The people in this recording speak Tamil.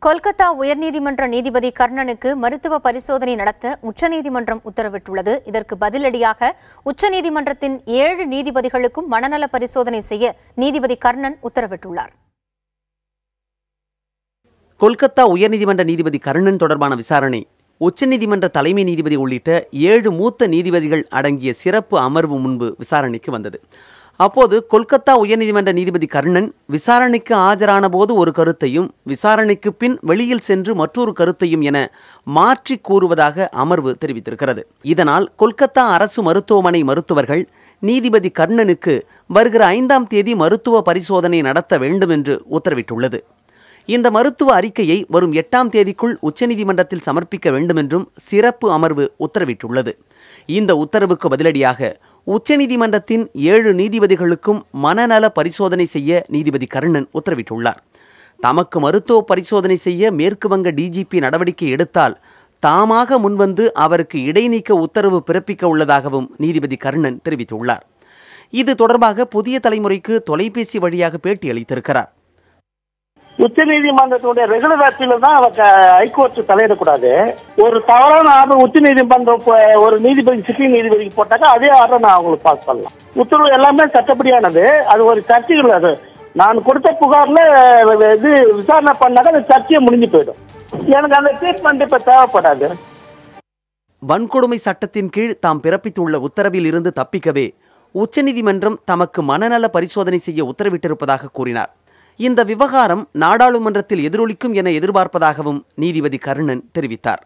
கொல்கத்தா உயர்நீதிமன்ற நீதிபதி கர்ணனுக்கு மருத்துவ பரிசோதனை நடத்த உச்சநீதிமன்றம் உத்தரவிட்டுள்ளது. இதற்கு பதிலடியாக உச்சநீதிமன்றத்தின் 7 நீதிபதிகளுக்கும் மனநல பரிசோதனை செய்ய நீதிபதி கர்ணன் உத்தரவிட்டுள்ளார். கொல்கத்தா உயர்நீதிமன்ற நீதிபதி கர்ணன் தொடர்பான விசாரணை உச்சநீதிமன்ற தலைமை நீதிபதி உள்ளிட்ட 7 மூத்த நீதிபதிகள் அடங்கிய சிறப்பு அமர்வு முன்பு விசாரணைக்கு வந்தது. அப்போது கொல்கத்தா உயர்நீதிமன்ற நீதிபதி கர்ணன் விசாரணைக்கு ஆஜரான போது ஒரு கருத்தையும் விசாரணைக்கு பின் வெளியில் சென்று மற்றொரு கருத்தையும் என மாற்றி கூறுவதாக அமர்வு தெரிவித்திருக்கிறது. இதனால் கொல்கத்தா அரசு மருத்துவமனை மருத்துவர்கள் நீதிபதி கர்ணனுக்கு வருகிற 5ஆம் தேதி மருத்துவ பரிசோதனை நடத்த வேண்டும் என்று உத்தரவிட்டுள்ளது. இந்த மருத்துவ அறிக்கையை வரும் 8ஆம் தேதிக்குள் உச்சநீதிமன்றத்தில் சமர்ப்பிக்க வேண்டும் என்றும் சிறப்பு அமர்வு உத்தரவிட்டுள்ளது. இந்த உத்தரவுக்கு பதிலடியாக உச்சநீதிமன்றத்தின் 7 நீதிபதிகளுக்கும் மனநல பரிசோதனை செய்ய நீதிபதி கர்ணன் உத்தரவிட்டுள்ளார். தமக்கு மருத்துவ பரிசோதனை செய்ய மேற்கு வங்க டிஜிபி நடவடிக்கை எடுத்தால் தாமாக முன்வந்து அவருக்கு இடைநீக்க உத்தரவு பிறப்பிக்க உள்ளதாகவும் நீதிபதி கர்ணன் தெரிவித்துள்ளார். இது தொடர்பாக புதிய தலைமுறைக்கு தொலைபேசி வழியாக பேட்டி அளித்திருக்கிறார். உச்சநீதிமன்றத்துடைய ரெகுலர் ஆட்சியில தான் ஹைகோர்ட் தலையிடக்கூடாது. ஒரு தவறான ஆர்டர் உச்சநீதிமன்றம் ஒரு நீதிபதி சிட்டிங் நீதிபதிக்கு போட்டாக்கா அதே ஆர்டர் நான் அவங்களுக்கு பாஸ் பண்ணலாம். உத்தரவு எல்லாமே சட்டப்படியானது. அது ஒரு சர்ச்சை இல்லை. அது நான் கொடுத்த புகார்ல இது விசாரணை பண்ணாக்க அந்த சர்ச்சையை முடிஞ்சு போயிடும். எனக்கு அந்த ட்ரீட்மெண்ட் இப்ப தேவைப்படாது. வன்கொடுமை சட்டத்தின் கீழ் தாம் பிறப்பித்துள்ள உத்தரவில் இருந்து தப்பிக்கவே உச்சநீதிமன்றம் தமக்கு மனநல பரிசோதனை செய்ய உத்தரவிட்டிருப்பதாக கூறினார். இந்த விவகாரம் நாடாளுமன்றத்தில் எதிரொலிக்கும் என எதிர்பார்ப்பதாகவும் நீதிபதி கர்ணன் தெரிவித்தார்.